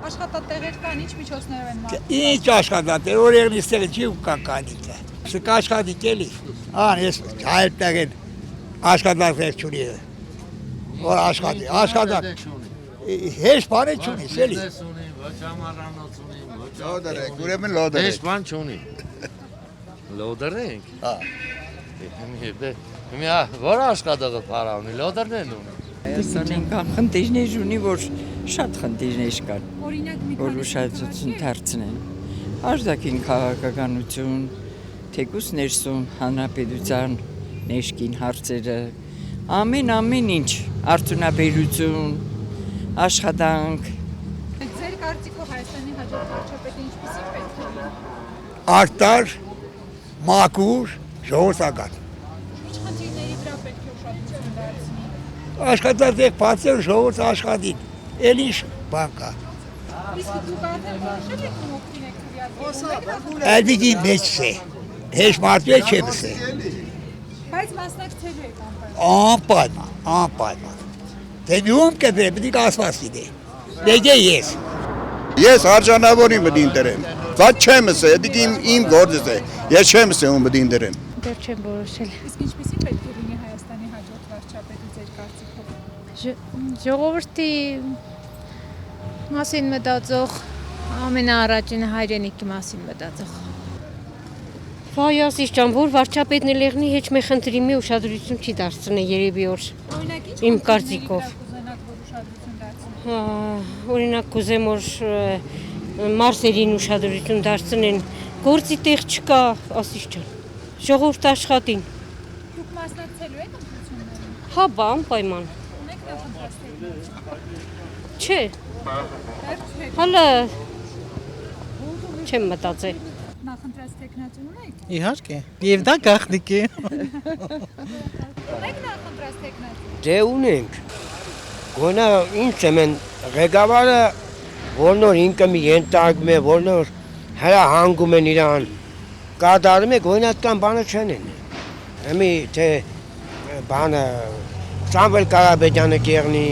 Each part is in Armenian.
Աշխատատեղեր կան, ինչ միջոցներով են մարդիկ։ Ինչ աշխատատեղ, օրերն իստեղ չի ու կա կանիքը։ Սկ աշխատիկ էլի։ Ես հայր տեղեն աշխատատեղ չունի։ Որ աշխատակ։ Հեշ բան չունի, էլի։ Ոչ ամառանոց ունի, ոչ լոդերեք, ուրեմն լոդերեք։ Հեշ բան չունի։ Լոդերենք։ Հա։ Հիմա որ աշխատողը փարա ունի, լոդերն ունի։ Հայաստանը ինքան խնդիրներ ունի, որ շատ խնդիրներ կան, Օրինակ մի որ ուշադրություն դարձնեն։ Արտաքին քաղաքականություն, թեկուզ ներսում հանրապետության ներքին հարցերը, ամեն ինչ, արդյունաբերություն, աշխատանք։ Ձեր կարծիքով Հայաստանի հաջորդ վարչապետը ինչպեսի պետք է լինի։ Արտար, մաքուր, ժողովրդական։ Ինչ խնդիրների վրա պետք է ուշադրություն դարձնի։ Աշխատատեղ բացել ժողովուրդ աշխատին։ Էլ ինչ բան կա։ Իսկ դուք արդեն որոշել եք ում օգտին եք քվեարկել։ Ալբիգի մեջ է։ Հեշ մարդու չեմ սե։ Բայց մասնակցելու եք անպայման։ Անպայման։ Դե ում կդրե, պետք է ասված լինի։ Դե ես։ Ես արժանավոր եմ դին դրեմ։ Ված չեմ սե, դի իմ գործս է։ Ես չեմ սե ում դին դրեմ։ Դեռ չեմ որոշել։ Իսկ ինչպեսի պետք է լինի Հայաստանի հաջորդ վարչապետը ձեր կարծիքով։ Ժողովրդի մասին մտածող, ամենաառաջին հայրենիքի մասին մտածող։ Վայ ջան, որ վարչապետն էլ եղնի հեչ մի խնդրի մի ուշադրություն չի դարձնի երևի որ Օրինակ ինչ իմ կարծիքով։ կուզենաք որ ուշադրություն դարձնի։ Օրինակ կուզեմ որ մարսերին ուշադրություն դարձնեն, գործի տեղ չկա, ասիս ջան։ Ժողովուրդ աշխատին։ Դուք մասնակցելու եք ընտրություններին։ Հա, բա, անպայման։ Ունեք նախընտրած թեկնածու։ Չէ, Դեռ չեք հələ չեմ մտածել։ նախընտրած թեկնածու ունեք։ Իհարկե, եւ դա գաղտնիք է։ Ունեք նախընտրած թեկնածու։ Դե ունենք։ Գոնա ինչ եմ ղեկավարը որնոր ինքնի ենթարկում է, որնոր հրահանգում են իրան, կատարում է գոյնատկան բանը չեն են։ Հեմի թե բանը Սամվել Կարապետյանը կեղնի,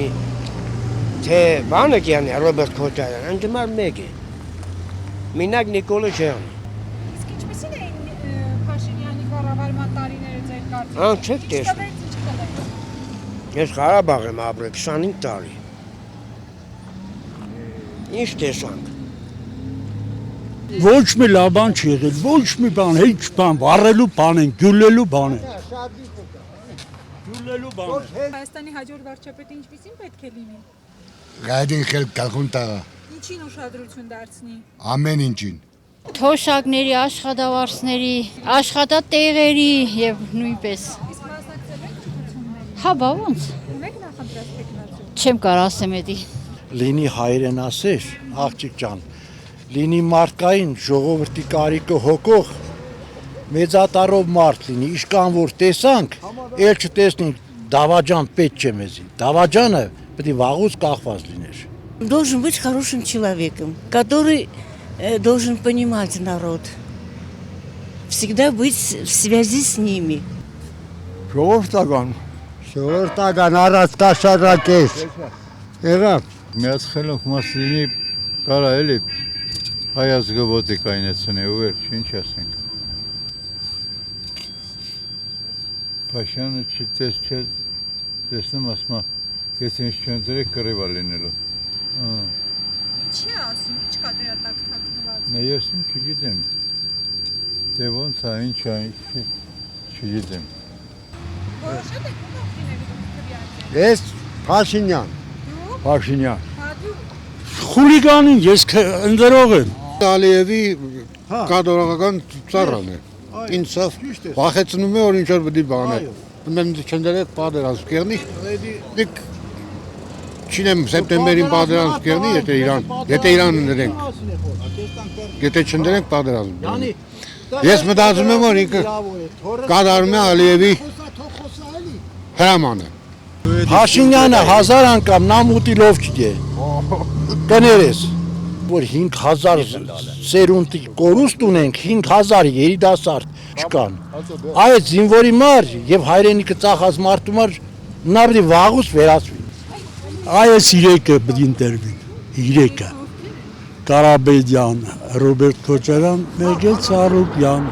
թե բանը կեղնի Ռոբերտ Քոչարյան, ընդմար մեկ է։ Մինակ Նիկոլը չեղնի։ Իսկ ինչպեսին էին Փաշինյանի կառավարման տարիները ձեր կարծիքով։ Ան չեք տեսնում։ Ինչ կլինի։ Ես Ղարաբաղ եմ ապրել 25 տարի։ Ինչ տեսանք։ Ոչ մի լավ բան չի եղել, ոչ մի բան, հեչ բան, վառելու բան են, գյուլելու բան են։ Գյուլելու բան են։ Հայաստանի հաջորդ վարչապետը ինչպեսին պետք է լինի։ Գայդին խել կալխուն տաղա։ Ինչին ուշադրություն դարձնի։ Ամեն ինչին։ Թոշակների, աշխատավարձների, աշխատատեղերի եւ նույնպես։ Իսկ մասնակցելու եք ընտրություններին։ Հա, բա ոնց։ Ունեք նախընտրած թեկնածու։ Չեմ կարող ասեմ էդի։ Լինի հայրենասեր, աղջիկ ջան, լինի մարդկային, ժողովրդի կարիքը հոգող, մեծատարով մարդ լինի, իշկան որ տեսանք, էլ չտեսնենք դավաճան պետք չէ մեզին, դավաճանը պետք է վաղուց կախված լիներ։ Должен быть хорошим человеком, который должен понимать народ, всегда быть в связи с ними. Ժողովրդական առած կաշառակես։ Եղավ։ Միած խելոք մաս լինի կարա էլի հայ ազգովոտի կայնեցնի ու վերջ, ինչ ասենք։ Փաշյանը տեսնում ասմա, ես ինչ չեն ձրեք կռիվա լինելու։ Ինչի է ասում, ինչ կա դրա տակ թաքնված։ Ես չգիտեմ, դե ոնց է, ինչ է, չգիտեմ։ Որոշել եք ում օգտին եք դուք քվեարկել։ Ես Փաշինյան։ Փաշինյան։ Հա դու Խուլիգանին ես ընդրող եմ։ Ալիևի կադորական ծառան է։ Ինձով վախեցնում է որ ինչ որ պետք է բաներ։ Մեն չնդրեք պատերազմ կերնի։ Դիք չինեմ սեպտեմբերին պատերազմ կերնի, եթե Իրան ընդրենք։ Եթե չնդրենք պատերազմ։ Ես մտածում եմ որ ինքը կատարում է Ալիևի հրամանը։ Փաշինյանը 1000 անգամ նամուտիլով չգե։ Կներես, որ 5000 սերունդի կորուստ ունենք, 5000 երիտասարդ չկան։ Այդ զինվորի մար եւ հայրենիքը ծախած մարդու մար նարդի վաղուց վերածվի։ Այս 3-ը պետք է ընտրվի, 3-ը։ Կարաբեդյան, Ռոբերտ Քոչարյան, Մեգել Ծառուկյան։